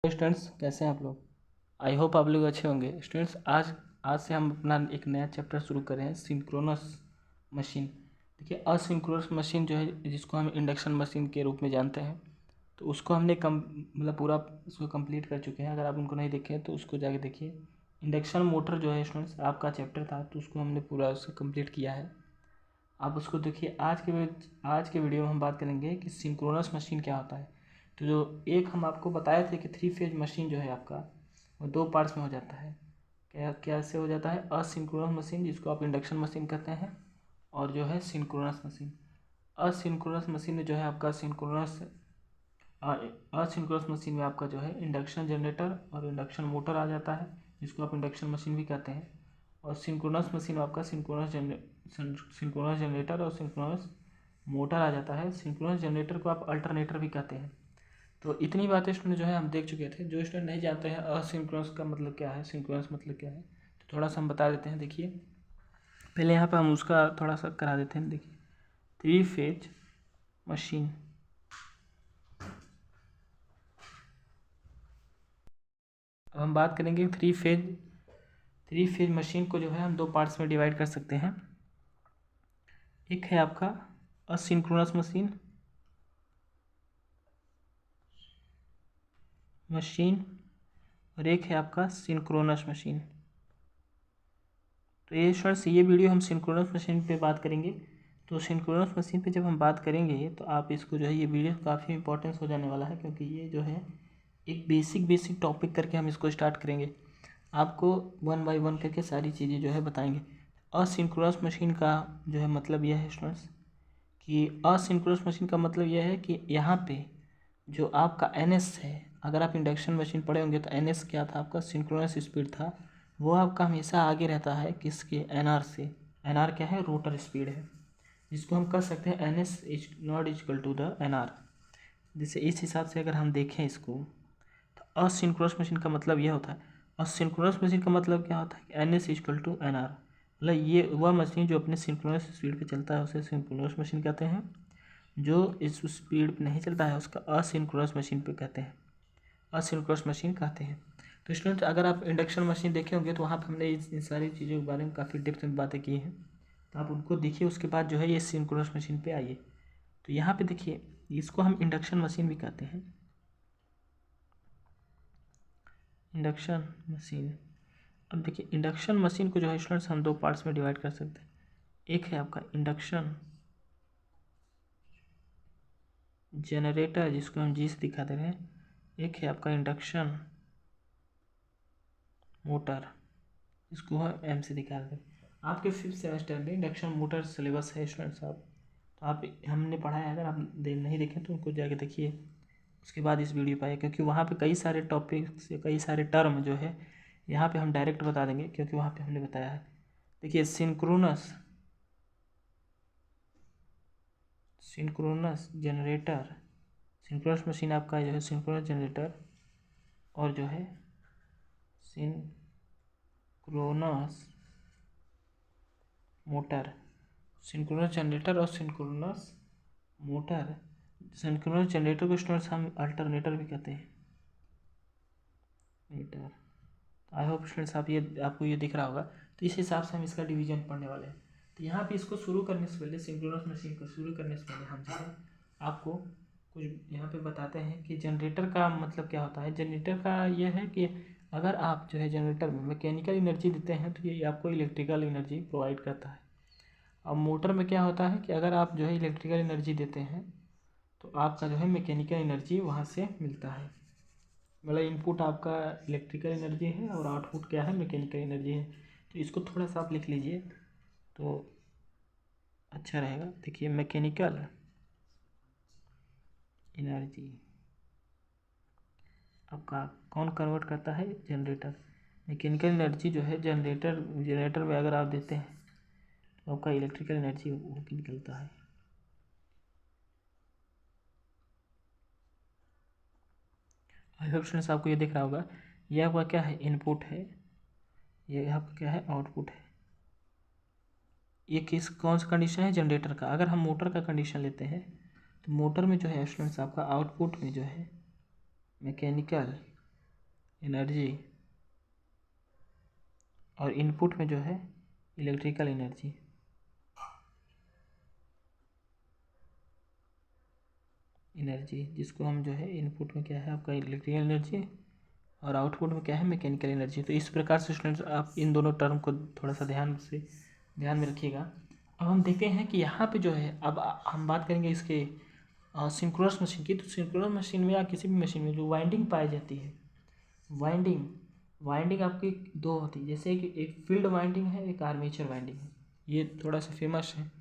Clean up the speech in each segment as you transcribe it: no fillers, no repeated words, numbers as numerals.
Students कैसे हैं आप लोग। आई होप आप लोग अच्छे होंगे। स्टूडेंट्स आज आज से हम अपना एक नया चैप्टर शुरू कर रहे हैं, सिंक्रोनस मशीन। देखिए, असिंक्रोनस मशीन जो है, जिसको हम इंडक्शन मशीन के रूप में जानते हैं, तो उसको हमने मतलब पूरा उसको कंप्लीट कर चुके हैं। अगर आप उनको नहीं देखे तो उसको जाके देखिए। इंडक्शन मोटर जो है स्टूडेंट्स आपका चैप्टर था, तो उसको हमने पूरा उसको कंप्लीट किया है। आप उसको देखिए। आज के वीडियो में हम बात करेंगे कि सिंक्रोनस मशीन क्या होता है। तो जो एक हम आपको बताए थे कि 3 फेज मशीन जो है आपका, वो 2 पार्ट्स में हो जाता है। कैसे हो जाता है? असिंक्रोनस मशीन, जिसको आप इंडक्शन मशीन कहते हैं, और जो है सिंक्रोनस मशीन। असिंक्रोनस मशीन में जो है आपका असिंक्रोनस मशीन में आपका जो है इंडक्शन जनरेटर और इंडक्शन मोटर आ जाता है, जिसको आप इंडक्शन मशीन भी कहते हैं। और सिंक्रोनस मशीन में आपका सिंक्रोनस जनरेटर और सिंक्रोनस मोटर आ जाता है। सिंक्रोनस जनरेटर को आप अल्टरनेटर भी कहते हैं। तो इतनी बातें स्टूडेंट जो है हम देख चुके थे। जो स्टूडेंट नहीं जानते हैं असिंक्रोनस का मतलब क्या है, सिंक्रोनस मतलब क्या है, तो थोड़ा सा हम बता देते हैं। देखिए, पहले यहाँ पर हम उसका थोड़ा सा करा देते हैं। देखिए, 3 फेज मशीन। अब हम बात करेंगे 3 फेज मशीन को जो है हम 2 पार्ट्स में डिवाइड कर सकते हैं। एक है आपका असिंक्रोनस मशीन और एक है आपका सिंक्रोनस मशीन। तो ये स्टूडेंट्स, ये वीडियो हम सिंक्रोनस मशीन पे बात करेंगे। तो सिंक्रोनस मशीन पे जब हम बात करेंगे तो आप इसको जो है, ये वीडियो काफ़ी इंपॉर्टेंस हो जाने वाला है, क्योंकि ये जो है एक बेसिक टॉपिक करके हम इसको स्टार्ट करेंगे। आपको 1 बाय 1 करके सारी चीज़ें जो है बताएंगे। असिंक्रोनस मशीन का जो है मतलब यह है स्टूडेंट्स कि असिंक्रोनस मशीन का मतलब यह है कि यहाँ पे जो आपका NS है, अगर आप इंडक्शन मशीन पढ़े होंगे तो NS क्या था आपका? सिंक्रोनस स्पीड था। वो आपका हमेशा आगे रहता है किसके? NR से। NR क्या है? रोटर स्पीड है, जिसको हम कह सकते हैं NS is not equal to the NR। जैसे इस हिसाब से अगर हम देखें इसको, तो असिंक्रोनस मशीन का मतलब यह होता है। असिंक्रोनस मशीन का मतलब क्या होता है कि NS इक्वल टू NR। मतलब ये वह मशीन जो अपने सिंक्रोनस स्पीड पे चलता है उसे सिंक्रोनस मशीन कहते हैं। जो इस स्पीड पे नहीं चलता है उसका असिंक्रोनस मशीन पे कहते हैं, असिंक्रोनस मशीन कहते हैं। तो स्टूडेंट, अगर आप इंडक्शन मशीन देखे होंगे तो वहाँ पर हमने इन सारी चीज़ों के बारे में काफ़ी डेप्थ में बातें की हैं। तो आप उनको देखिए, उसके बाद जो है ये सिंक्रोनस मशीन पे आइए। तो यहाँ पे देखिए, इसको हम इंडक्शन मशीन भी कहते हैं, इंडक्शन मशीन। अब देखिए, इंडक्शन मशीन को जो है स्टूडेंट्स हम 2 पार्ट्स में डिवाइड कर सकते हैं। एक है आपका इंडक्शन जनरेटर, जिसको हम जी से दिखा दे रहे हैं। एक है आपका इंडक्शन मोटर, इसको हम M से दिखा रहे हैं। आपके 5th सेमेस्टर में इंडक्शन मोटर सिलेबस है स्टूडेंट्स। आप तो आप हमने पढ़ा है, अगर आप नहीं देखें तो उनको जाके देखिए, उसके बाद इस वीडियो पर आए, क्योंकि वहाँ पे कई सारे टॉपिक्स, कई सारे टर्म जो है यहाँ पे हम डायरेक्ट बता देंगे, क्योंकि वहाँ पे हमने बताया है। देखिए, सिंक्रोनस जनरेटर, सिंक्रोनस मशीन आपका जो है सिंक्रोनस जनरेटर, और जो है सिंक्रोनस मोटर। सिंक्रोनस जनरेटर और सिंक्रोनस मोटर। सिंक्रोनस जनरेटर को स्टूडेंट्स हम अल्टरनेटर भी कहते हैं, मीटर। आई होप स्टूडेंट्स आपको ये दिख रहा होगा। तो इस हिसाब से हम इसका डिवीजन पढ़ने वाले हैं। तो यहाँ पे इसको शुरू करने से पहले, सिंक्रोनस मशीन को शुरू करने से पहले हम जो है आपको कुछ यहाँ पे बताते हैं कि जनरेटर का मतलब क्या होता है। जनरेटर का यह है कि अगर आप जो है जनरेटर में मैकेनिकल एनर्जी देते हैं तो ये आपको इलेक्ट्रिकल एनर्जी प्रोवाइड करता है। अब मोटर में क्या होता है कि अगर आप जो है इलेक्ट्रिकल एनर्जी देते हैं तो आपका जो है मैकेनिकल एनर्जी वहाँ से मिलता है। मतलब इनपुट आपका इलेक्ट्रिकल एनर्जी है और आउटपुट क्या है? मैकेनिकल एनर्जी है। तो इसको थोड़ा सा आप लिख लीजिए तो अच्छा रहेगा। देखिए, मैकेनिकल एनर्जी आपका कौन कन्वर्ट करता है? जनरेटर। मैकेनिकल एनर्जी जो है जनरेटर में अगर आप देते हैं तो आपका इलेक्ट्रिकल एनर्जी वो निकलता है। आई होप स्टूडेंट्स आपको ये दिख रहा होगा। ये आपका क्या है? इनपुट है। ये आपका क्या है? आउटपुट है। ये कौन सा कंडीशन है? जनरेटर का। अगर हम मोटर का कंडीशन लेते हैं तो मोटर में जो है स्टूडेंट्स आपका आउटपुट में जो है मैकेनिकल एनर्जी और इनपुट में जो है इलेक्ट्रिकल एनर्जी। जिसको हम जो है इनपुट में क्या है आपका इलेक्ट्रिकल एनर्जी और आउटपुट में क्या है मैकेनिकल एनर्जी। तो इस प्रकार से स्टूडेंट्स आप इन दोनों टर्म को थोड़ा सा ध्यान में रखिएगा। अब हम देखते हैं कि यहाँ पे जो है अब हम बात करेंगे इसके सिंक्रोनस मशीन की। तो सिंक्रोनस मशीन में या किसी भी मशीन में जो वाइंडिंग पाई जाती है, वाइंडिंग आपकी दो होती है, जैसे कि एक फील्ड वाइंडिंग है, एक आर्मेचर वाइंडिंग है। ये थोड़ा सा फेमस है,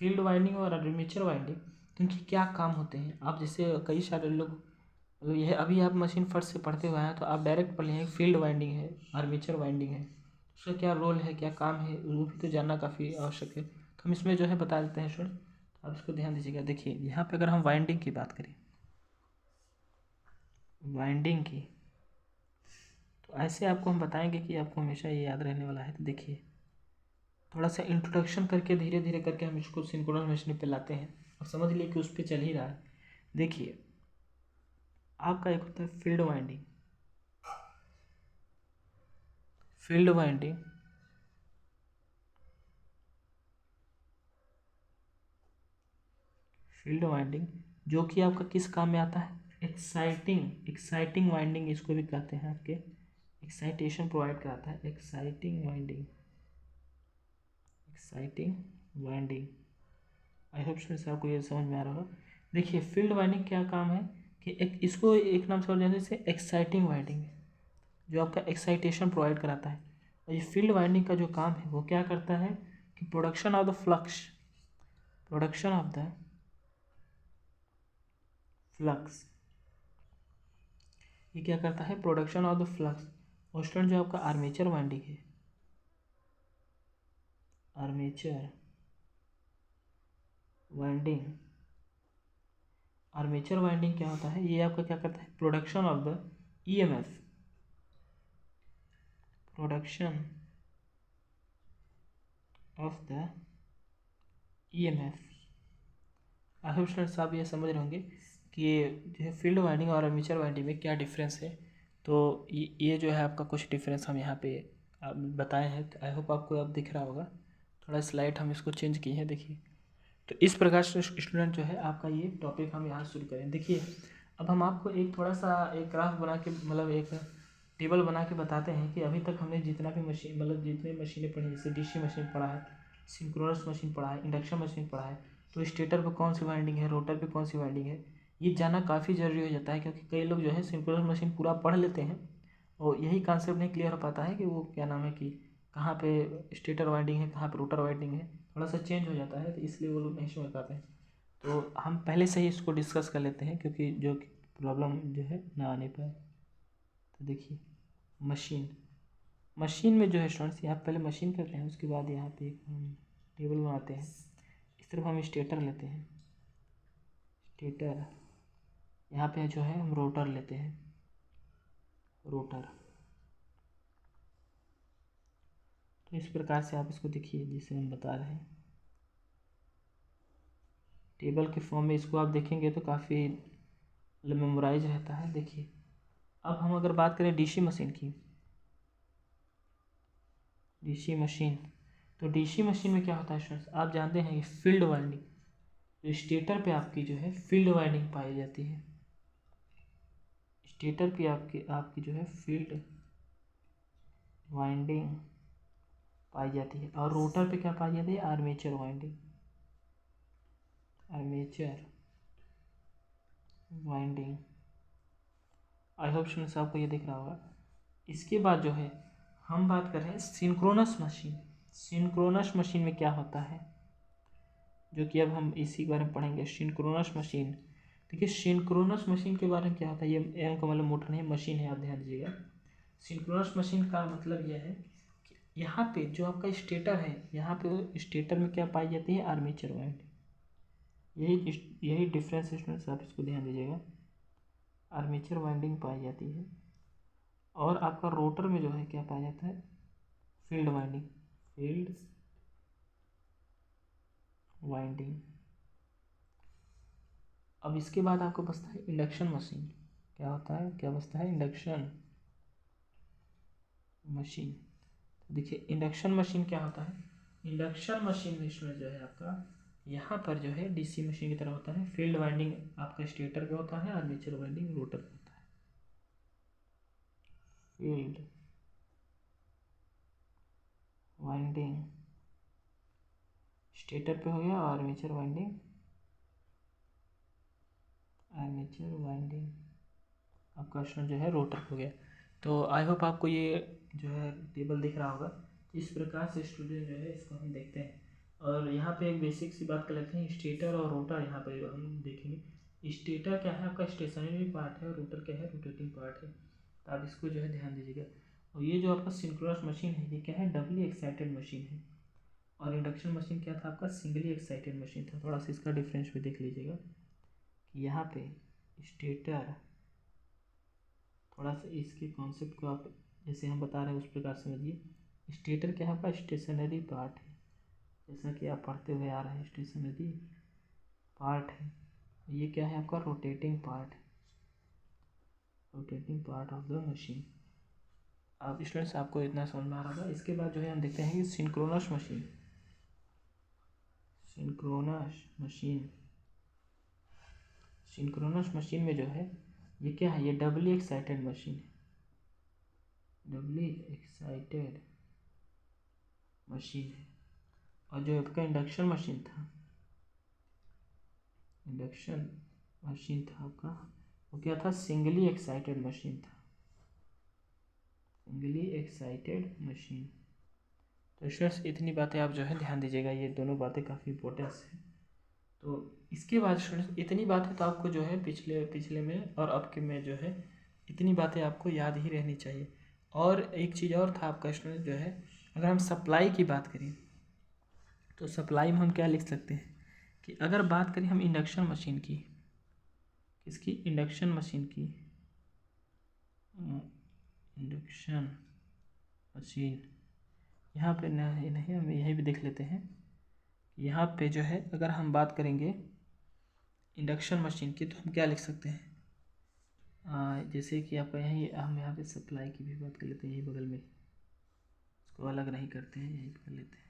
फील्ड वाइंडिंग और आर्मेचर वाइंडिंग। तो इनके क्या काम होते हैं, आप जैसे कई सारे लोग मतलब यह अभी आप मशीन फर्स्ट से पढ़ते हुए हैं तो आप डायरेक्ट पढ़ लेंगे फील्ड वाइंडिंग है, आर्मेचर वाइंडिंग है, उसका क्या रोल है, क्या काम है, वो भी तो जानना काफ़ी आवश्यक है। तो हम इसमें जो है बता देते हैं स्टूडेंट, आप इसको ध्यान दीजिएगा। देखिए यहाँ पे अगर हम वाइंडिंग की बात करें, वाइंडिंग की, तो ऐसे आपको हम बताएंगे कि आपको हमेशा ये याद रहने वाला है। तो देखिए थोड़ा सा इंट्रोडक्शन करके धीरे धीरे करके हम इसको सिंक्रोनस मशीन पे लाते हैं। अब समझ लिए कि उस पर चल ही रहा है। देखिए आपका एक होता है फील्ड वाइंडिंग। फील्ड वाइंडिंग जो कि आपका किस काम में आता है, एक्साइटिंग वाइंडिंग इसको भी कहते हैं, आपके एक्साइटेशन प्रोवाइड कराता है। Exciting winding I hope so आपको ये समझ में आ रहा होगा। देखिए फील्ड वाइंडिंग क्या काम है कि इसको एक नाम से और जैसे एक्साइटिंग वाइंडिंग जो आपका एक्साइटेशन प्रोवाइड कराता है। और ये फील्ड वाइंडिंग का जो काम है वो क्या करता है कि प्रोडक्शन ऑफ द फ्लक्स ये क्या करता है, प्रोडक्शन ऑफ द फ्लक्स। और स्टूडेंट जो आपका आर्मेचर वाइंडिंग है, आर्मेचर वाइंडिंग क्या होता है, ये आपका क्या करता है, production of the EMF, I hope students आप ये समझ रहे होंगे कि ये जो है फील्ड वाइंडिंग और आर्मेचर वाइंडिंग में क्या डिफरेंस है। तो ये जो है आपका कुछ डिफरेंस हम यहाँ पे बताए हैं। तो आई होप आपको अब दिख रहा होगा। थोड़ा स्लाइड हम इसको चेंज किए हैं, देखिए। तो इस प्रकार से स्टूडेंट जो है आपका ये टॉपिक हम यहाँ शुरू करें। देखिए अब हम आपको एक थोड़ा सा एक ग्राफ बना के मतलब एक टेबल बना के बताते हैं कि अभी तक हमने जितना भी मशीन मतलब जितने मशीनें पढ़ी, जैसे डीसी मशीन पढ़ा है, सिंक्रोनस मशीन पढ़ा है, इंडक्शन मशीन पढ़ा है, तो स्टेटर पे कौन सी वाइंडिंग है, रोटर पे कौन सी वाइंडिंग है, ये जानना काफ़ी ज़रूरी हो जाता है। क्योंकि कई लोग जो है सिंक्रोनस मशीन पूरा पढ़ लेते हैं और यही कॉन्सेप्ट नहीं क्लियर हो पाता है कि वो क्या नाम है कि कहाँ पे स्टेटर वाइंडिंग है, कहाँ पे रोटर वाइंडिंग है, थोड़ा सा चेंज हो जाता है, तो इसलिए वो लोग नहीं समझ पाते हैं। तो हम पहले से ही इसको डिस्कस कर लेते हैं क्योंकि जो प्रॉब्लम जो है ना आने पाए। तो देखिए मशीन में जो है स्टूडेंट्स यहाँ पहले मशीन करते हैं, उसके बाद यहाँ पे एक हम टेबल बनाते हैं। इस तरफ हम स्टेटर लेते हैं, यहाँ पे जो है हम रोटर लेते हैं, तो इस प्रकार से आप इसको देखिए जिसे हम बता रहे हैं टेबल के फॉर्म में। इसको आप देखेंगे तो काफ़ी मेमोराइज रहता है। देखिए अब हम अगर बात करें डीसी मशीन की, तो डीसी मशीन में क्या होता है स्टूडेंट्स, आप जानते हैं कि फील्ड वाइंडिंग, जो स्टेटर पे आपकी जो है फील्ड वाइंडिंग पाई जाती है, स्टेटर पे आपकी जो है फील्ड वाइंडिंग पाई जाती है, और रोटर पे क्या पाई जाती है, आर्मेचर वाइंडिंग। आई होप स्टूडेंट्स आपको ये दिख रहा होगा। इसके बाद जो है हम बात कर रहे हैं सिंक्रोनस मशीन में क्या होता है, जो कि अब हम इसी के बारे में पढ़ेंगे, सिंक्रोनस मशीन। देखिए सिंक्रोनस मशीन के बारे में क्या होता है, ये का मतलब मोटर नहीं मशीन है, आप ध्यान दीजिएगा। सिंक्रोनस मशीन का मतलब यह है कि यहाँ पे जो आपका स्टेटर है, यहाँ पे स्टेटर में क्या पाई जाती है, आर्मेचर वाइंडिंग। यही डिफरेंस स्टूडेंट्स आप इसको ध्यान दीजिएगा, आर्मेचर वाइंडिंग पाई जाती है। और आपका रोटर में जो है क्या पाया जाता है, फील्ड वाइंडिंग। अब इसके बाद आपको बचता है इंडक्शन मशीन। क्या बचता है, इंडक्शन मशीन। तो देखिए इंडक्शन मशीन क्या होता है, इंडक्शन मशीन में इसमें जो है आपका यहाँ पर जो है डीसी मशीन की तरह होता है, फील्ड वाइंडिंग आपका स्टेटर पे होता है, आर्मेचर वाइंडिंग रोटर पे होता है। फील्ड वाइंडिंग स्टेटर पे हो गया, आर्मेचर वाइंडिंग आपका इसमें जो है रोटर हो गया। तो आई होप आपको ये जो है टेबल दिख रहा होगा। इस प्रकार से स्टूडेंट जो है इसको हम देखते हैं। और यहाँ पे एक बेसिक सी बात कर लेते हैं, स्टेटर और रोटर यहाँ पे हम देखेंगे। स्टेटर क्या है आपका स्टेशनरी पार्ट है और रोटर क्या है रोटेटिंग पार्ट है। तो आप इसको जो है ध्यान दीजिएगा। और ये जो आपका सिंक्रोनस मशीन है ये क्या है, डबली एक्साइटेड मशीन है। और इंडक्शन मशीन क्या था आपका, सिंगली एक्साइटेड मशीन था। थोड़ा सा इसका डिफरेंस भी देख लीजिएगा कि यहाँ पे स्टेटर, थोड़ा सा इसके कॉन्सेप्ट को आप जैसे हम बता रहे हैं उस प्रकार समझिए। स्टेटर क्या है आपका स्टेशनरी पार्ट है, जैसा कि आप पढ़ते हुए आ रहे हैं स्टेशनरी पार्ट है। ये क्या है आपका rotating part, rotating part of the machine. आप स्टूडेंट्स आपको इतना समझ में आ रहा होगा। इसके बाद जो है हम देखते हैं कि सिंक्रोनस मशीन। सिंक्रोनस मशीन में जो है ये क्या है, ये डबली एक्साइटेड मशीन है, डबली एक्साइटेड मशीन है। और जो आपका इंडक्शन मशीन था आपका, वो क्या था, सिंगली एक्साइटेड मशीन था, सिंगली एक्साइटेड मशीन। तो स्टूडेंट्स इतनी बातें आप जो है ध्यान दीजिएगा, ये दोनों बातें काफ़ी इंपॉर्टेंस है। तो इसके बाद स्टूडेंट्स इतनी बातें तो आपको जो है पिछले में और अब के में जो है इतनी बातें आपको याद ही रहनी चाहिए। और एक चीज़ और था आपका स्टूडेंट जो है, अगर हम सप्लाई की बात करें तो सप्लाई में हम क्या लिख सकते हैं कि अगर बात करें हम इंडक्शन मशीन की, किसकी, इंडक्शन मशीन की, इंडक्शन मशीन, यहाँ पे नहीं हम यही भी देख लेते हैं। यहाँ पे जो है अगर हम बात करेंगे इंडक्शन मशीन की तो हम क्या लिख सकते हैं, जैसे कि आप यहीं हम यहाँ पे सप्लाई की भी बात कर लेते हैं, यही बगल में, इसको अलग नहीं करते हैं, यही कर लेते हैं।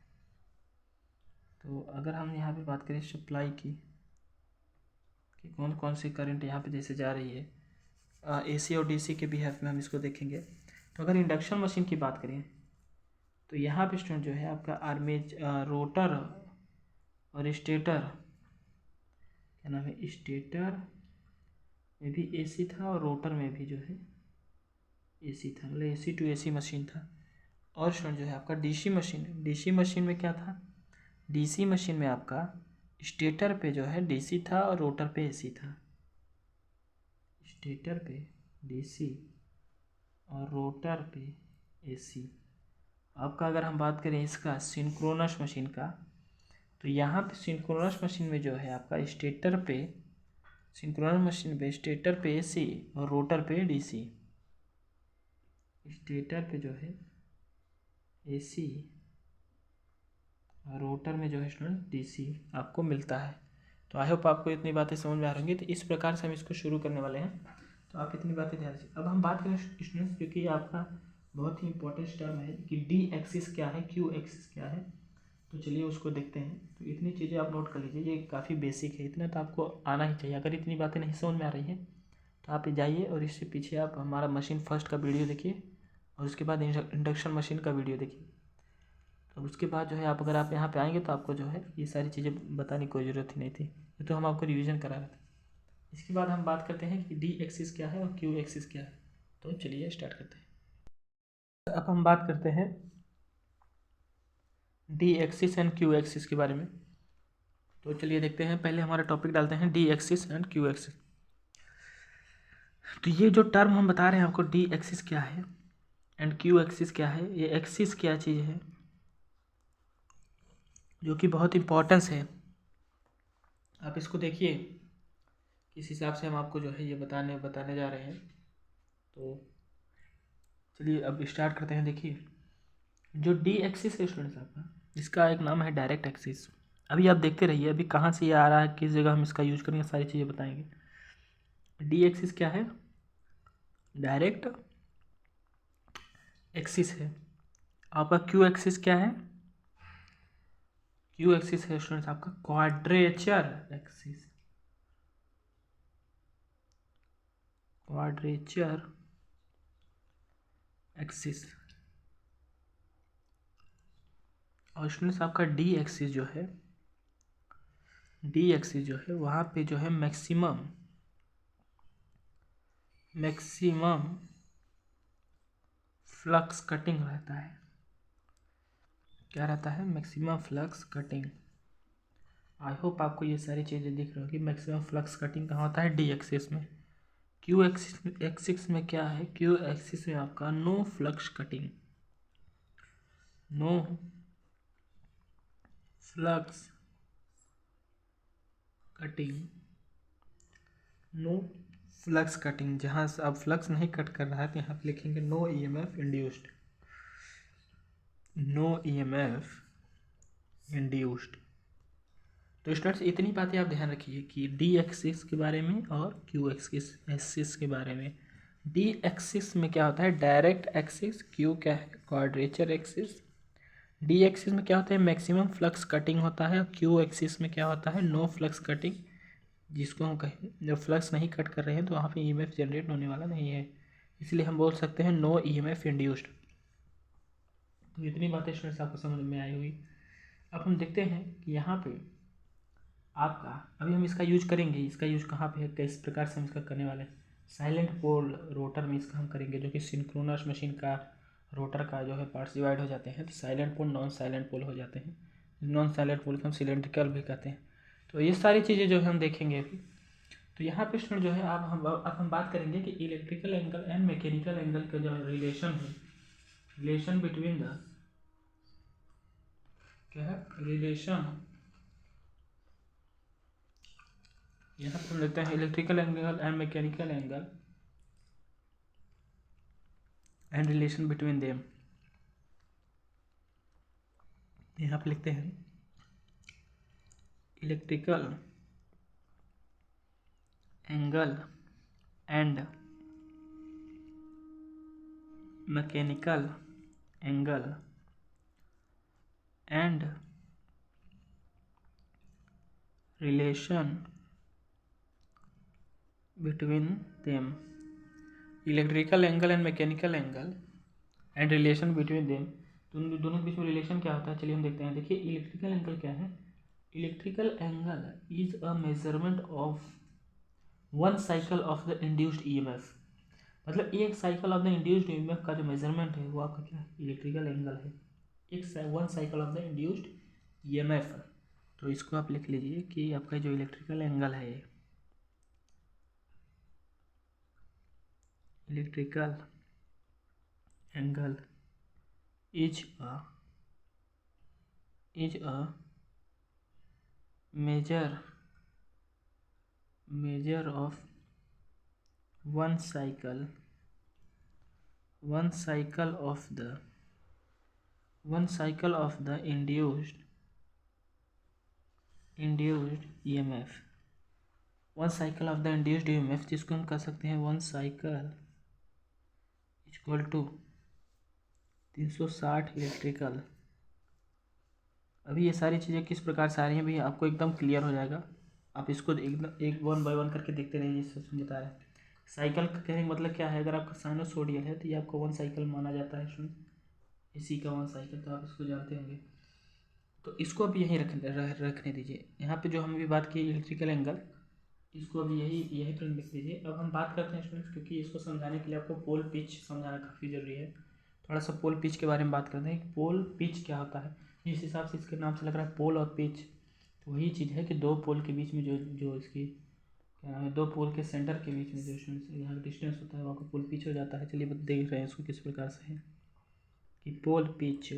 तो अगर हम यहाँ पे बात करें सप्लाई की कि कौन कौन सी करंट यहाँ पे जैसे जा रही है, एसी और डीसी के बिहेव में हम इसको देखेंगे। तो अगर इंडक्शन मशीन की बात करें तो यहाँ पे स्टूडेंट जो है आपका रोटर और स्टेटर, क्या नाम है, स्टेटर में भी एसी था और रोटर में भी जो है एसी था, मतलब एसी टू एसी मशीन था। और स्टूडेंट जो है आपका डीसी मशीन में क्या था, डीसी मशीन में आपका स्टेटर पे जो है डीसी था और रोटर पे एसी था, स्टेटर पे डीसी और रोटर पे एसी। आपका अगर हम बात करें इसका सिंक्रोनस मशीन का, तो यहाँ पे सिंक्रोनस मशीन में जो है आपका सिंक्रोनस मशीन पे स्टेटर पे एसी और रोटर पे डीसी, स्टेटर पे जो है एसी और रोटर में जो है स्टूडेंट डीसी आपको मिलता है। तो आई होप आपको इतनी बातें समझ में आ रही होंगी। तो इस प्रकार से हम इसको शुरू करने वाले हैं, तो आप इतनी बातें ध्यान से। अब हम बात करें स्टूडेंट्स, क्योंकि आपका बहुत ही इंपॉर्टेंट टर्म है कि डी एक्सिस क्या है, क्यू एक्सिस क्या है, तो चलिए उसको देखते हैं। तो इतनी चीज़ें आप नोट कर लीजिए, ये काफ़ी बेसिक है, इतना तो आपको आना ही चाहिए। अगर इतनी बातें नहीं समझ में आ रही हैं तो आप जाइए और इससे पीछे आप हमारा मशीन फर्स्ट का वीडियो देखिए और उसके बाद इंडक्शन मशीन का वीडियो देखिए। तो उसके बाद जो है आप अगर आप यहाँ पे आएंगे तो आपको जो है ये सारी चीज़ें बताने की कोई ज़रूरत ही नहीं थी, ये तो हम आपको रिवीजन करा रहे थे। इसके बाद हम बात करते हैं कि डी एक्सिस क्या है और क्यू एक्सिस क्या है। तो चलिए स्टार्ट करते हैं। अब हम बात करते हैं D axis and Q axis के बारे में। तो चलिए देखते हैं, पहले हमारा टॉपिक डालते हैं D axis and Q axis. तो ये जो टर्म हम बता रहे हैं आपको, डी एक्सिस क्या है एंड क्यू एक्सिस क्या है, ये एक्सिस क्या चीज़ है जो कि बहुत इंपॉर्टेंस है। आप इसको देखिए किस हिसाब से हम आपको जो है ये बताने जा रहे हैं। तो चलिए अब स्टार्ट करते हैं। देखिए जो डी एक्सिस है स्टूडेंट्स आपका, इसका एक नाम है डायरेक्ट एक्सिस। अभी आप देखते रहिए, अभी कहाँ से ये आ रहा है, किस जगह हम इसका यूज करेंगे, सारी चीज़ें बताएंगे। डी एक्सिस क्या है, डायरेक्ट एक्सिस है। आपका क्यू एक्सिस क्या है? क्यू एक्सिस है स्टूडेंट्स आपका क्वाड्रेचर एक्सिस, क्वाड्रेचर एक्सिस। और स्टूडेंट्स आपका डी एक्सिस जो है, डी एक्सिस जो है वहाँ पे जो है मैक्सिमम फ्लक्स कटिंग रहता है। क्या रहता है? Maximum flux cutting. I hope आपको ये सारी चीज़ें दिख रही होगी। मैक्सिमम फ्लक्स कटिंग कहाँ होता है? डी एक्सिस में। क्यू एक्सिस में क्या है? क्यू एक्सिस में आपका no flux cutting, no flux cutting, no flux cutting. जहाँ से अब फ्लक्स नहीं कट कर रहा है तो यहाँ पे लिखेंगे no EMF induced, no EMF induced. तो स्टूडेंट्स इतनी बातें आप ध्यान रखिए कि डी एक्सिस के बारे में और क्यू एक्सिस के बारे में। डी एक्सिस में क्या होता है? Direct axis. क्यू क्या है? Quadrature axis. डी एक्सिस में क्या होता है? मैक्सिमम फ्लक्स कटिंग होता है। क्यू एक्सिस में क्या होता है? नो फ्लक्स कटिंग, जिसको हम कहें जब फ्लक्स नहीं कट कर रहे हैं तो वहाँ पे ईएमएफ जनरेट होने वाला नहीं है, इसलिए हम बोल सकते हैं नो ईएमएफ इंड्यूस्ड। तो इतनी बातें स्टूडेंट्स आपको समझ में आई हुई। अब हम देखते हैं कि यहाँ पे आपका अभी हम इसका यूज करेंगे। इसका यूज कहाँ पे है, किस प्रकार से हम इसका करने वाले हैं? साइलेंट पोल रोटर में इसका हम करेंगे, जो कि सिंक्रोनस मशीन का रोटर का जो है पार्ट्स डिवाइड हो जाते हैं, तो साइलेंट पोल, नॉन साइलेंट पोल हो जाते हैं। नॉन साइलेंट पोल को हम सिलेंड्रिकल भी कहते हैं। तो ये सारी चीज़ें जो है हम देखेंगे अभी। तो यहाँ पे स्टूडेंट जो है अब हम बात करेंगे कि electrical angle and mechanical angle का जो रिलेशन है, रिलेशन बिटवीन द क्या है? रिलेशन, यहाँ पर हम देखते हैं electrical angle and mechanical angle and relation between them. यहाँ पर लिखते हैं electrical angle and mechanical angle and relation between them. Electrical angle and mechanical angle and relation between them, तो उन दोनों के बीच में रिलेशन क्या होता है? चलिए हम देखते हैं। देखिए इलेक्ट्रिकल एंगल क्या है? Electrical angle is a measurement of one cycle of the induced EMF. मतलब एक cycle of the induced EMF का जो मेजरमेंट है वो आपका क्या है? इलेक्ट्रिकल एंगल है। One cycle of the induced EMF. तो इसको आप लिख लीजिए कि आपका जो इलेक्ट्रिकल एंगल है, electrical angle is a measure of one cycle of the induced EMF, one cycle of the induced EMF, जिसको हम कह सकते हैं one cycle equal to 360 electrical. अभी ये सारी चीज़ें किस प्रकार से आ रही हैं भी आपको एकदम क्लियर हो जाएगा। आप इसको एकदम एक वन बाय वन करके देखते रहिए, जिससे हम बता रहे हैं। साइकिल का कहने का मतलब क्या है? अगर आपका साइनोसोडियल है तो ये आपको वन साइकिल माना जाता है स्टूडेंट, इसी का वन साइकिल, तो आप इसको जानते होंगे। तो इसको अभी यहीं रखने दीजिए। यहाँ पे जो हम अभी बात की इलेक्ट्रिकल एंगल, इसको अभी यही पर लिख दीजिए। अब हम बात करते हैं स्टूडेंट्स, क्योंकि इसको समझाने के लिए आपको पोल पिच समझाना काफ़ी ज़रूरी है। थोड़ा सा पोल पिच के बारे में बात करते हैं कि पोल पिच क्या होता है। जिस हिसाब से इसके नाम से लग रहा है पोल और पिच, तो वही चीज़ है कि दो पोल के बीच में जो इसकी क्या है, दो पोल के सेंटर के बीच में जो यहाँ डिस्टेंस होता है वहाँ का पोल पिच हो जाता है। चलिए देख रहे हैं इसको किस प्रकार से है कि पोल पिच।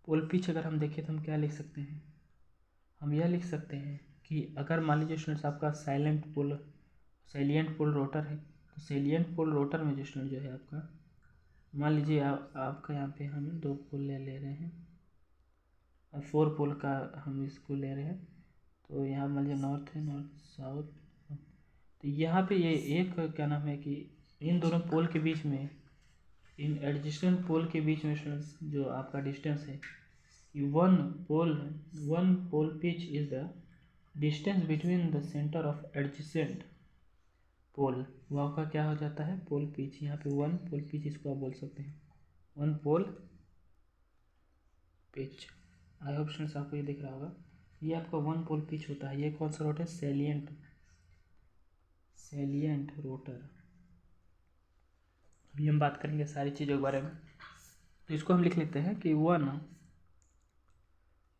पोल पिच अगर हम देखें तो हम क्या लिख सकते हैं? हम यह लिख सकते हैं कि अगर मान लीजिए स्टूडेंट्स आपका सैलिएंट पोल रोटर है, तो सैलिएंट पोल रोटर में जो स्टूडेंट जो है आपका, मान लीजिए आपका यहाँ पे हम दो पोल ले रहे हैं और 4 पोल का हम इसको ले रहे हैं। तो यहाँ मान लीजिए नॉर्थ है, नॉर्थ साउथ। तो यहाँ पे ये एक क्या नाम है कि इन दोनों पोल के बीच में इन एडजेसेंट पोल के बीच में स्टूडेंट्स जो आपका डिस्टेंस है कि one pole pitch is the distance between the centre of adjacent pole, वो आपका क्या हो जाता है पोल पिच। यहाँ पे वन पोल पिच इसको आप बोल सकते हैं, one pole pitch. I hope students आपको ये दिख रहा होगा, ये आपका वन पोल पिच होता है। ये कौन सा रोटर है, सैलिएंट रोटर। अभी हम बात करेंगे सारी चीज़ों के बारे में, तो इसको हम लिख लेते हैं कि one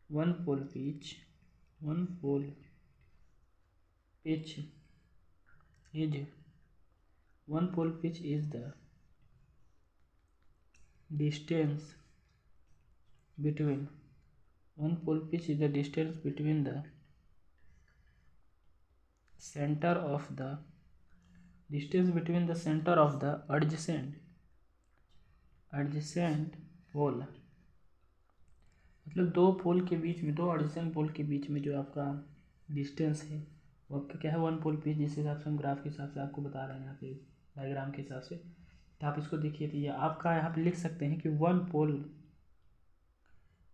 pole pitch is one pole pitch is the distance between one pole pitch is the distance between the centre of the adjacent pole, मतलब दो पोल के बीच में, दो एडजेसेंट पोल के बीच में जो आपका डिस्टेंस है वो आपका क्या है, वन पोल पिच। जिस हिसाब से हम ग्राफ के हिसाब से आपको बता रहे हैं यहाँ पे डायग्राम के हिसाब से, तो आप इसको देखिए, तो ये आपका यहाँ पे लिख सकते हैं कि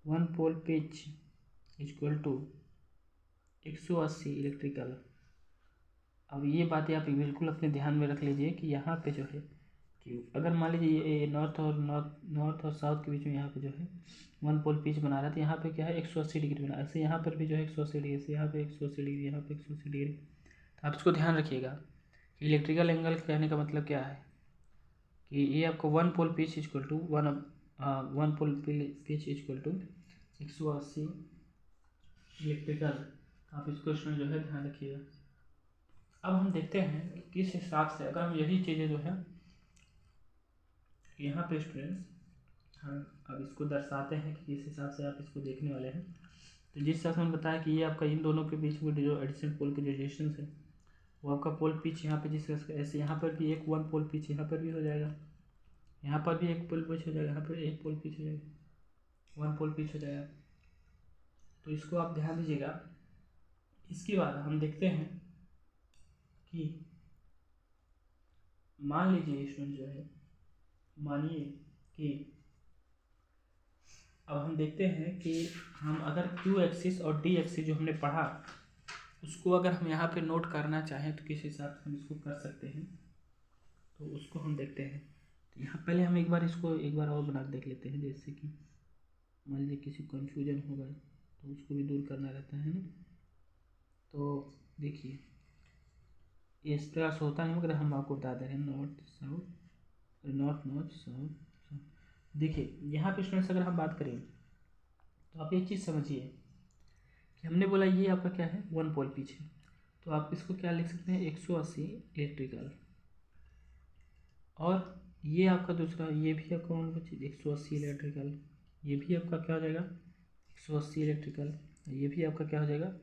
one pole pitch equal to 180 electrical. अब ये बातें आप बिल्कुल अपने ध्यान में रख लीजिए कि यहाँ पे जो है कि अगर मान लीजिए ये नॉर्थ और साउथ के बीच में यहाँ पे जो है वन पोल पिच बना रहा है, तो यहाँ पे क्या है 180 डिग्री बना, ऐसे यहाँ पर भी जो है 180 डिग्री, ऐसे यहाँ पे 180 डिग्री, यहाँ पे 180 डिग्री। तो आप इसको ध्यान रखिएगा कि इलेक्ट्रिकल एंगल कहने का मतलब क्या है कि ये आपको one pole pitch equal to 180 electrical. आप इसको इसमें जो है ध्यान रखिएगा। अब हम देखते हैं कि किस हिसाब से, अगर हम यही चीज़ें जो है यहाँ पे स्टूडेंट्स हम अब इसको दर्शाते हैं कि किस हिसाब से आप इसको देखने वाले हैं। तो जिस हिसाब से हमने बताया कि ये आपका इन दोनों के बीच में जो एडजेसेंट पोल के जो डिस्टेंस है वो आपका पोल पिच यहाँ पे जिस ऐसे यहाँ पर भी एक वन पोल पिच यहाँ पर भी हो जाएगा, यहाँ पर भी एक पोल पिच हो जाएगा, यहाँ पर एक पोल पिच हो जाएगा, वन पोल पिच हो जाएगा। तो इसको आप ध्यान दीजिएगा। इसके बाद हम देखते हैं कि मान लीजिए स्टूडेंट जो है, मानिए कि अब हम देखते हैं कि हम अगर क्यू एक्सिस और डी एक्सिस जो हमने पढ़ा उसको अगर हम यहाँ पे नोट करना चाहें तो किस हिसाब से हम इसको कर सकते हैं, तो उसको हम देखते हैं। तो यहाँ पहले हम एक बार और बना देख लेते हैं, जैसे कि मान लीजिए किसी को कन्फ्यूजन होगा तो उसको भी दूर करना रहता है ना। तो देखिए ये इस प्रकार से होता नहीं, मगर हम आपको बता दे रहे हैं नॉर्थ साउथ। देखिए यहाँ पे स्टूडेंट्स अगर हम बात करें तो आप एक चीज़ समझिए कि हमने बोला ये आपका क्या है, वन पोल पिच है, तो आप इसको क्या लिख सकते हैं 180 इलेक्ट्रिकल, और ये आपका दूसरा, ये भी आपका वन पोल 180 इलेक्ट्रिकल, ये भी आपका क्या हो जाएगा 180 इलेक्ट्रिकल, ये भी आपका क्या हो जाएगा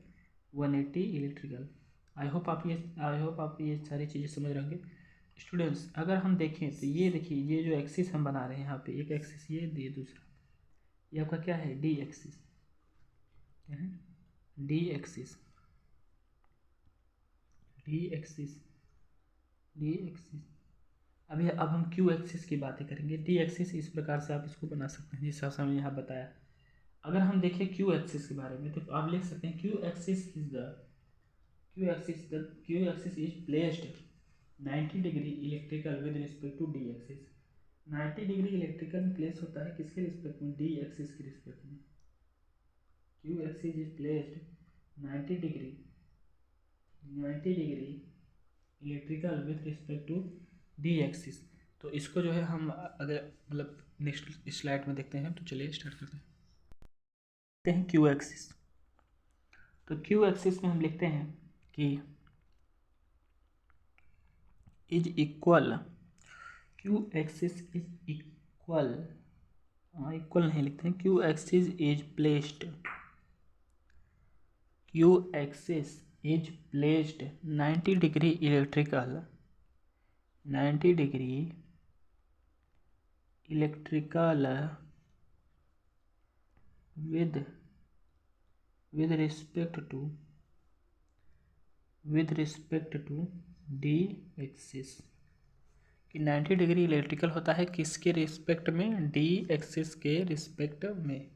180 इलेक्ट्रिकल। आई होप आप ये सारी चीज़ें समझ रहे होंगे स्टूडेंट्स। अगर हम देखें तो ये देखिए, ये जो एक्सिस हम बना रहे हैं यहाँ पे, एक एक्सिस ये दूसरा, ये आपका क्या है डी एक्सिस, क्या है डी एक्सिस। अभी अब हम क्यू एक्सिस की बातें करेंगे। डी एक्सिस इस प्रकार से आप इसको बना सकते हैं जिस हिसाब से हमने यहाँ बताया। अगर हम देखें क्यू एक्सिस के बारे में तो आप लिख सकते हैं Q axis is placed 90 degree electrical with respect to D axis. 90 degree electrical place होता है किसके रिस्पेक्ट में, डी एक्सिस के रिस्पेक्ट में। Q axis is placed 90 degree electrical with respect to D axis. तो इसको जो है हम अगर मतलब नेक्स्ट स्लाइड में देखते हैं, तो चलिए स्टार्ट करते हैं क्यू एक्सिस। तो क्यू एक्सिस में हम लिखते हैं कि is equal, Q axis is equal नहीं लिखते हैं, Q axis is placed 90 degree electrical with respect to d axis। कि 90 डिग्री इलेक्ट्रिकल होता है किसके रिस्पेक्ट में, डी एक्सिस के रिस्पेक्ट में।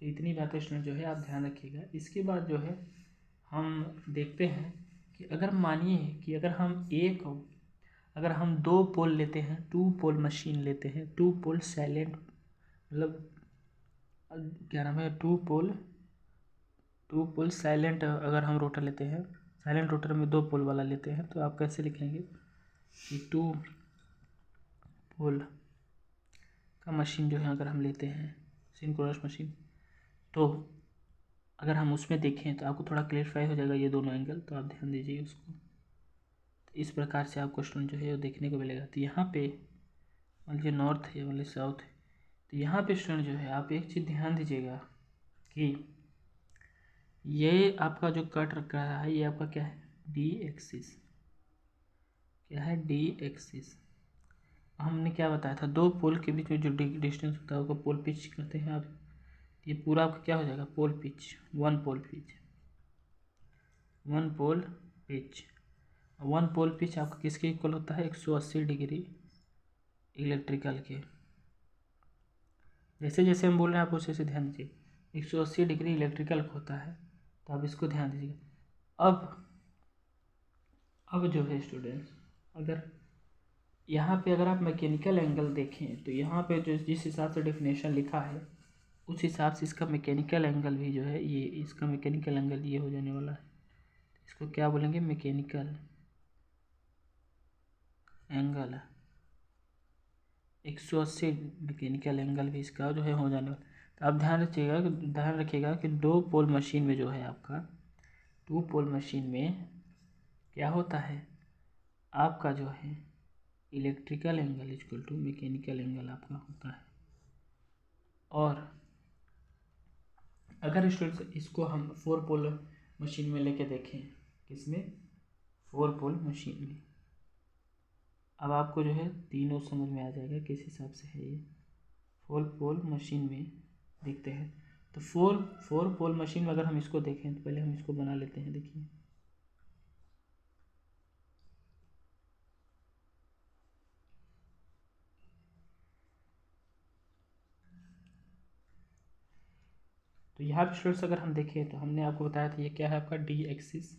तो इतनी बातें स्टूडेंट जो है आप ध्यान रखिएगा। इसके बाद जो है हम देखते हैं कि अगर मानिए कि अगर हम 2 पोल लेते हैं, 2 पोल मशीन लेते हैं, 2 पोल साइलेंट, मतलब क्या नाम है, 2 पोल साइलेंट अगर हम रोटर लेते हैं, साइलेंट रोटर में 2 पोल वाला लेते हैं, तो आप कैसे लिखेंगे कि 2 पोल का मशीन जो है अगर हम लेते हैं सिंक्रोनस मशीन, तो अगर हम उसमें देखें तो आपको थोड़ा क्लियरफाई हो जाएगा ये दोनों एंगल, तो आप ध्यान दीजिए उसको। तो इस प्रकार से आपको स्टूडेंट जो है वो देखने को मिलेगा। तो यहाँ पे मान लीजिए नॉर्थ है, मान लीजिए साउथ है, तो यहाँ पे स्टूडेंट जो है आप एक चीज़ ध्यान दीजिएगा कि ये आपका जो कट रखा है ये आपका क्या है, डी एक्सिस, क्या है, डी एक्सिस। हमने क्या बताया था, 2 पोल के बीच में जो डिस्टेंस होता है उसको पोल पिच कहते हैं आप। ये पूरा आपका क्या हो जाएगा, pole pitch, 1 pole pitch, 1 pole pitch. 1 pole pitch आपका किसके इक्वल होता है, 180 डिग्री इलेक्ट्रिकल के। जैसे जैसे हम बोल रहे हैं आप उसे से ध्यान दीजिए, 180 डिग्री इलेक्ट्रिकल होता है, तो आप इसको ध्यान दीजिएगा। अब जो है स्टूडेंट्स, अगर यहाँ पे अगर आप मैकेनिकल एंगल देखें तो यहाँ पे जो जिस हिसाब से डेफिनेशन लिखा है उस हिसाब से इसका मैकेनिकल एंगल भी जो है ये, इसका मैकेनिकल एंगल ये हो जाने वाला है। इसको क्या बोलेंगे, मैकेनिकल एंगल 180 मैकेनिकल एंगल भी इसका जो है हो जाने वाला। तो आप ध्यान रखिएगा कि 2 पोल मशीन में जो है आपका 2 पोल मशीन में क्या होता है, आपका जो है electrical angle equal to mechanical angle आपका होता है। और अगर स्टूडेंट्स इसको हम 4 पोल मशीन में लेके देखें, किसमें, 4 पोल मशीन में, अब आपको जो है तीनों समझ में आ जाएगा किस हिसाब से है ये। 4 पोल मशीन में देखते हैं तो 4 पोल मशीन में अगर हम इसको देखें तो पहले हम इसको बना लेते हैं। देखिए तो यहाँ पे स्टूडेंट्स अगर हम देखें तो हमने आपको बताया था ये क्या है आपका डी एक्सिस,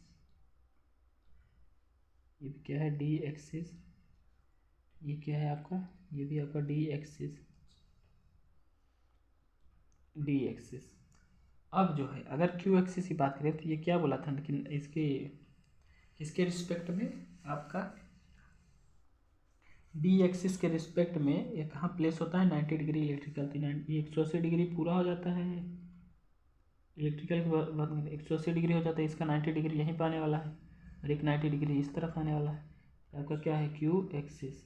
ये भी क्या है डी एक्सिस, ये क्या है आपका, ये भी आपका डी एक्सिस, डी एक्सिस। अब जो है अगर क्यू एक्सिस की बात करें तो ये क्या बोला था, लेकिन इसके रिस्पेक्ट में आपका डी एक्सिस के रिस्पेक्ट में ये कहाँ प्लेस होता है, 90 डिग्री इलेक्ट्रिकल। तो 180 डिग्री पूरा हो जाता है इलेक्ट्रिकल की बात करें, 180 डिग्री हो जाता है, इसका 90 डिग्री यहीं पर आने वाला है और एक 90 डिग्री इस तरफ आने वाला है। तो आपका क्या है, क्यू एक्सिस।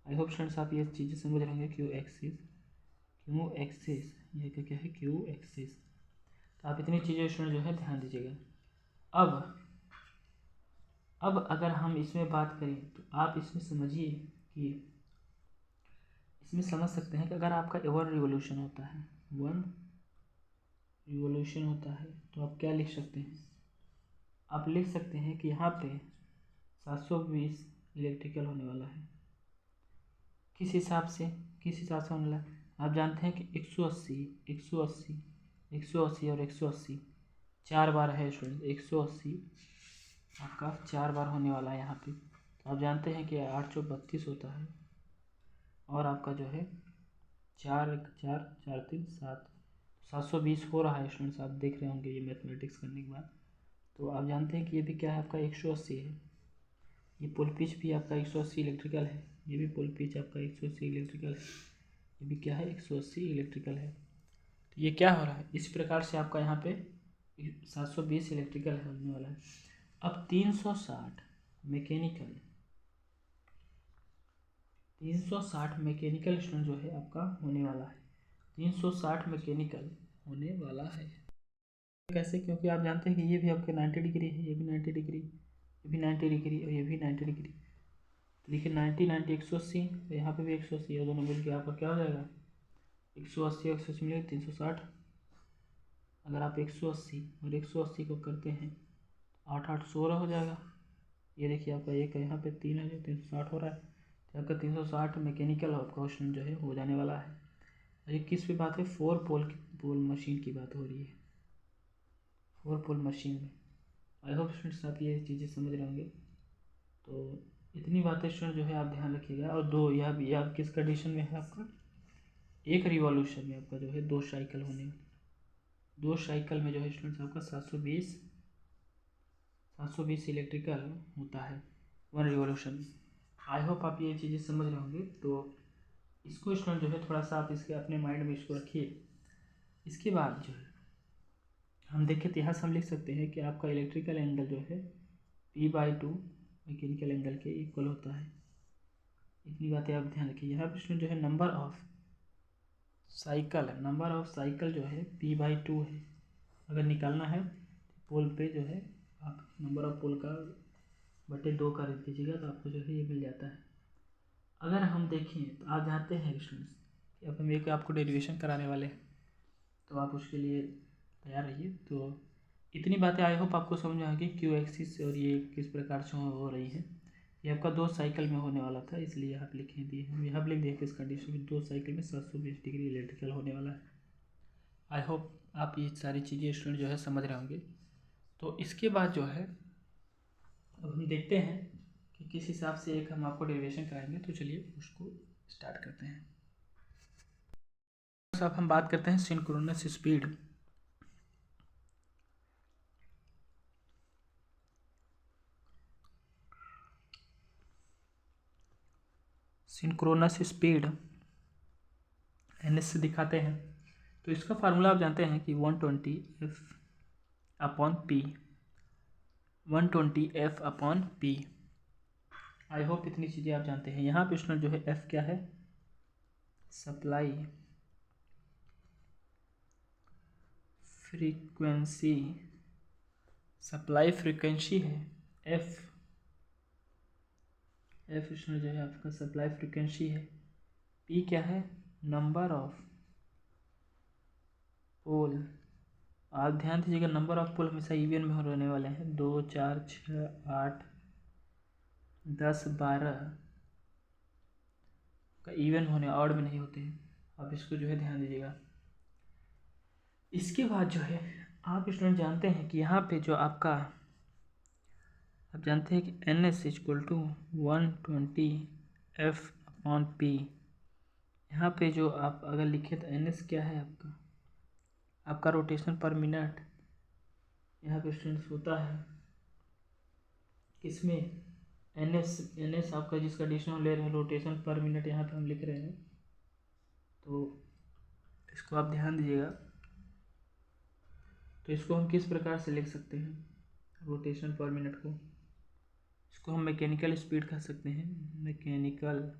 आई होप स्टूडेंट्स आप ये चीज़ें समझ रहे होंगे, क्यू एक्सिस, ये क्या है, क्यू एक्सिस। तो आप इतनी चीज़ें स्टूडेंट जो है ध्यान दीजिएगा। अब अगर हम इसमें बात करें तो आप इसमें समझिए कि इसमें समझ सकते हैं कि अगर आपका 1 रिवोल्यूशन होता है, 1 रिवोल्यूशन होता है, तो आप क्या लिख सकते हैं, आप लिख सकते हैं कि यहाँ पे 720 इलेक्ट्रिकल होने वाला है। किस हिसाब से होने वाला है, आप जानते हैं कि 180 180 180 और 180 4 बार है स्टूडेंट, 180 आपका 4 बार होने वाला है यहाँ पे। तो आप जानते हैं कि 8 चौक 32 होता है और आपका जो है 4 4 4 3 7 720 हो रहा है स्टूडेंट्स, आप देख रहे होंगे ये मैथमेटिक्स करने के बाद। तो आप जानते हैं कि ये भी क्या है आपका 180 है, ये पोल पिच भी आपका 180 इलेक्ट्रिकल है, ये भी पोल पिच आपका 180 इलेक्ट्रिकल है, ये भी क्या है 180 इलेक्ट्रिकल है। तो ये क्या हो रहा है, इस प्रकार से आपका यहाँ पे 720 इलेक्ट्रिकल होने वाला है। अब 360 मैकेनिकल 360 मैकेनिकल स्टूडेंट जो है आपका होने वाला है, 360 मैकेनिकल होने वाला है। कैसे, क्योंकि आप जानते हैं कि ये भी आपके 90 डिग्री है, ये भी 90 डिग्री, ये भी 90 डिग्री और ये भी 90 डिग्री। तो देखिए 90 90 180, तो यहाँ पे भी 180 है, दोनों मिल के आपका क्या हो जाएगा 180 180 मिलेगा 360। अगर आप 180 और 180 को करते हैं 8 8 16 हो जाएगा। ये देखिए आपका एक यहाँ पे 3 है जो 360 हो रहा है, तो आपका 360 मैकेनिकल आपका क्वेश्चन जो है हो जाने वाला है। और ये किस पे बात है, 4 पोल मशीन की बात हो रही है, 4 पोल मशीन में। आई होप स्टूडेंट्स आप ये चीज़ें समझ रहे होंगे। तो इतनी बातें स्टूडेंट जो है आप ध्यान रखिएगा। और दो यह किस कंडीशन में है आपका, एक रिवॉल्यूशन में आपका जो है 2 साइकिल होने वाले, 2 साइकिल में जो है स्टूडेंट्स आपका 720 इलेक्ट्रिकल होता है 1 रिवॉल्यूशन में। आई होप आप ये चीज़ें समझ रहे होंगे। तो इसको स्टूडेंट जो है थोड़ा सा आप इसके अपने माइंड में इसको रखिए। इसके बाद जो है हम देखें तो यहाँ से हम लिख सकते हैं कि आपका इलेक्ट्रिकल एंगल जो है P/2 मैकेनिकल एंगल के इक्वल होता है। इतनी बातें आप ध्यान रखिए। यहाँ पे स्टूडेंट जो है नंबर ऑफ साइकिल जो है P/2 है। अगर निकालना है तो पोल पे जो है आप नंबर ऑफ पोल का बटे 2 कर दीजिएगा तो आपको जो है ये मिल जाता है। अगर हम देखें तो आप जानते हैं स्टूडेंट्स कि अब हम एक आपको डेरिवेशन कराने वाले हैं, तो आप उसके लिए तैयार रहिए। तो इतनी बातें आई होप आपको समझ आ गई क्यू एक्सिस और ये किस प्रकार से हो रही है। ये आपका 2 साइकिल में होने वाला था, इसलिए यहाँ पे लिखे दिए हम यहाँ पे लिख दिए कि इस कंडीशन में 2 साइकिल में 720 डिग्री इलेक्ट्रिकल होने वाला है। आई होप आप ये सारी चीज़ें स्टूडेंट जो है समझ रहे होंगे। तो इसके बाद जो है अब हम देखते हैं कि किस हिसाब से एक हम आपको डेरिवेशन कराएंगे। तो चलिए उसको स्टार्ट करते हैं। अब हम बात करते हैं synchronous speed. Synchronous speed N से दिखाते हैं। तो इसका फार्मूला आप जानते हैं कि 120F/P। आई होप इतनी चीज़ें आप जानते हैं। यहाँ पे स्टूडेंट जो है F क्या है, सप्लाई फ्रीक्वेंसी है। F स्टूडेंट जो है आपका सप्लाई फ्रीक्वेंसी है। P क्या है, नंबर ऑफ पोल। आप ध्यान दीजिएगा नंबर ऑफ पोल हमेशा इवन में रहने वाले हैं, 2 4 6 8 10 12 का इवन होने, ऑड में नहीं होते हैं। आप इसको जो है ध्यान दीजिएगा। इसके बाद जो है आप स्टूडेंट जानते हैं कि यहाँ पे जो आपका आप जानते हैं कि NS = 120F/P। यहाँ पे जो आप अगर लिखे तो NS क्या है आपका रोटेशन पर मिनट। यहाँ पे स्टूडेंट्स होता है किसमें, NS आपका जिसका डिसीजन ले रहे हैं रोटेशन पर मिनट, यहाँ पे हम लिख रहे हैं। तो इसको आप ध्यान दीजिएगा। तो इसको हम किस प्रकार से लिख सकते हैं, रोटेशन पर मिनट को, इसको हम मैकेनिकल स्पीड कह सकते हैं। मैकेनिकल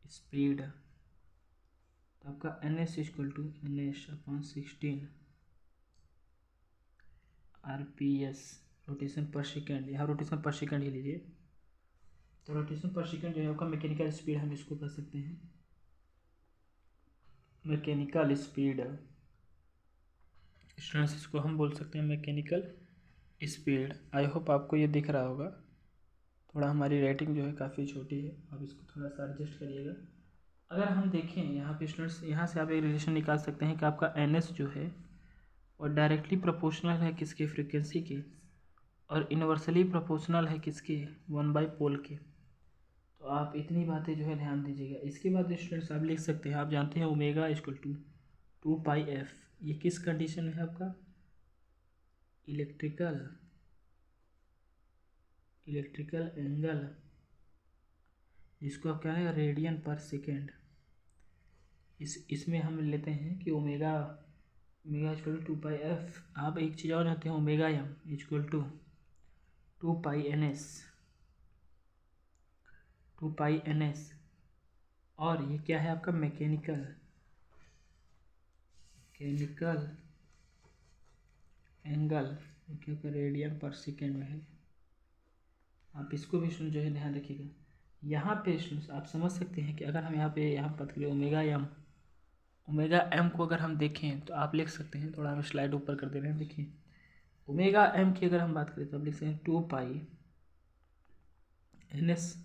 स्पीड तो आपका NS = NS/16 RPS, रोटेशन पर सेकेंड। यहाँ रोटेशन पर सेकेंड ही लीजिए। तो रोटेशन पर सेकेंड जो है आपका मैकेनिकल स्पीड हम इसको कह सकते हैं, मैकेनिकल स्पीड। स्टूडेंट्स इसको हम बोल सकते हैं मैकेनिकल स्पीड। आई होप आपको ये दिख रहा होगा। थोड़ा हमारी राइटिंग जो है काफ़ी छोटी है, आप इसको थोड़ा सा एडजस्ट करिएगा। अगर हम देखें यहाँ पे स्टूडेंट्स, यहाँ से आप एक रिलेशन निकाल सकते हैं कि आपका NS जो है और डायरेक्टली प्रोपोर्शनल है किसके, फ्रीक्वेंसी के, और इन्वर्सली प्रोपोर्शनल है किसके, 1/पोल के। तो आप इतनी बातें जो है ध्यान दीजिएगा। इसके बाद स्टूडेंट्स आप लिख सकते हैं, आप जानते हैं ओमेगा = 2πf। ये किस कंडीशन में है आपका, इलेक्ट्रिकल एंगल, जिसको आप क्या है, रेडियन पर सेकेंड। इसमें हम लेते हैं कि ओमेगा = 2πf। आप एक चीज़ और जानते हैं, ओमेगा m = 2πns। और ये क्या है आपका, मैकेनिकल एंगल, क्योंकि रेडियन पर सेकेंड में है। आप इसको भी जो है ध्यान रखिएगा। यहाँ पे आप समझ सकते हैं कि अगर हम यहाँ बात करें ओमेगा एम को अगर हम देखें तो आप लिख सकते हैं, थोड़ा हम स्लाइड ऊपर कर दे रहे हैं। देखिए ओमेगा एम की अगर हम बात करें तो आप लिख सकते हैं 2π NS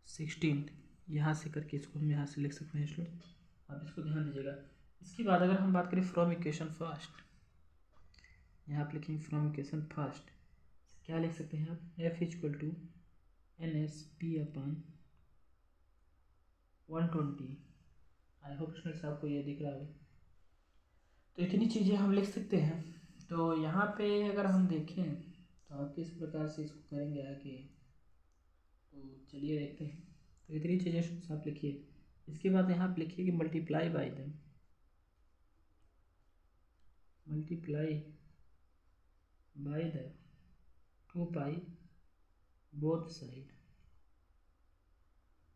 16 यहाँ से करके इसको हम यहाँ से लिख सकते हैं स्टूडेंट, आप इसको ध्यान दीजिएगा। इसके बाद अगर हम बात करें फ्रॉम इक्वेशन फर्स्ट, यहाँ आप लिखेंगे फ्रॉम इक्वेशन फर्स्ट, क्या लिख सकते हैं आप, F equal to N S P upon 120। I hope students आपको ये दिख रहा होगा। तो इतनी चीज़ें हम लिख सकते हैं। तो यहाँ पे अगर हम देखें तो आप किस प्रकार से इसको करेंगे आगे, तो चलिए देखते हैं। तो इतनी चीज़ें आप लिखिए। इसके बाद यहाँ आप लिखिए कि multiply by the 2 pi both side,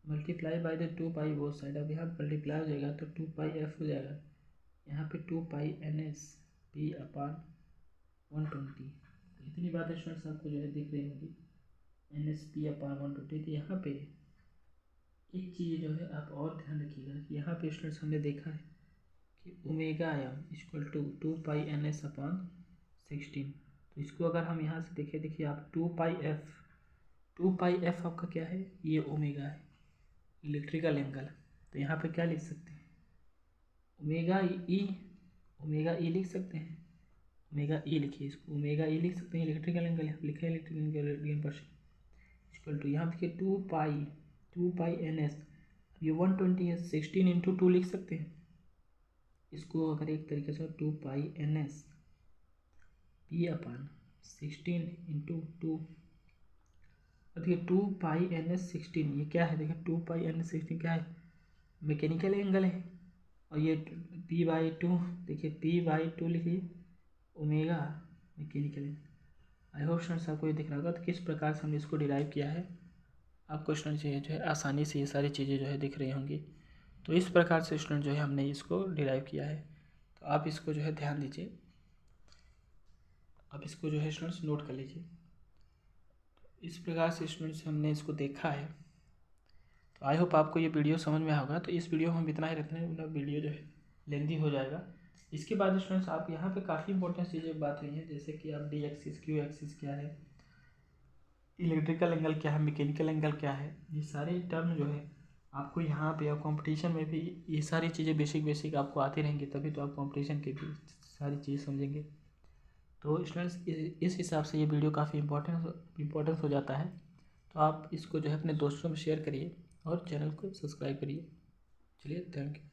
multiply by the 2 pi both side. अब यहाँ मल्टीप्लाई हो जाएगा तो 2 पाई एफ हो जाएगा, यहाँ पे 2 पाई एन एस पी अपान 120। इतनी बातें स्टूडेंट्स आपको जो है दिख रही होंगी, एन एस पी अपान 120। तो यहाँ पे एक चीज़ जो है आप और ध्यान रखिएगा कि यहाँ पे स्टूडेंट्स हमने देखा है कि omega M equal to 2 pi N S upon 16। तो इसको अगर हम यहाँ से देखिए आप 2 पाई एफ आपका क्या है, ये ओमेगा है, इलेक्ट्रिकल एंगल। तो यहाँ पे क्या लिख सकते हैं, ओमेगा ई लिख सकते हैं, ओमेगा ई लिखिए इसको, ओमेगा ई लिख सकते हैं, इलेक्ट्रिकल एंगल है, लिखे इलेक्ट्रिकल एंगल रेडियन पर सेकंड इक्वल टू, यहाँ देखिए 2 पाई एन एस, ये 120 है, 16 इंटू 2 लिख सकते हैं इसको। अगर एक तरीके से 2 pi N S P upon 16 into 2, देखिए 2 पाई एन एस 16 ये क्या है, देखिए 2 पाई एन एस 16 क्या है, मैकेनिकल एंगल है। और ये पी बाई 2, देखिए पी बाई 2 लिखिए, ओमेगा मैकेनिकल एंगल। आई होप स्टूडेंट्स आपको ये दिख रहा होगा। तो किस प्रकार से हमने इसको डिराइव किया है, आपको स्टूडेंट जो है आसानी से ये सारी चीज़ें जो है दिख रही होंगी। तो इस प्रकार से स्टूडेंट जो है हमने इसको डिराइव किया है। तो आप इसको जो है ध्यान दीजिए, आप इसको जो है स्टूडेंट्स नोट कर लीजिए। इस प्रकार से स्टूडेंट्स हमने इसको देखा है। तो आई होप आपको ये वीडियो समझ में होगा। तो इस वीडियो में हम इतना ही रखते हैं, वरना वीडियो जो है लेंदी हो जाएगा। इसके बाद स्टूडेंट्स आप यहाँ पे काफ़ी इंपॉर्टेंट चीज़ें बात हुई हैं, जैसे कि आप डी एक्सिस क्यू एक्सिस क्या है, इलेक्ट्रिकल एंगल क्या है, मैकेनिकल एंगल क्या है, ये सारे टर्म जो है आपको यहाँ पे और कंपटीशन में भी ये सारी चीज़ें बेसिक आपको आती रहेंगी, तभी तो आप कंपटीशन की भी सारी चीज़ समझेंगे। तो स्टूडेंट्स इस हिसाब से ये वीडियो काफ़ी इम्पोर्टेंस हो जाता है। तो आप इसको जो है अपने दोस्तों में शेयर करिए और चैनल को सब्सक्राइब करिए। चलिए, थैंक यू।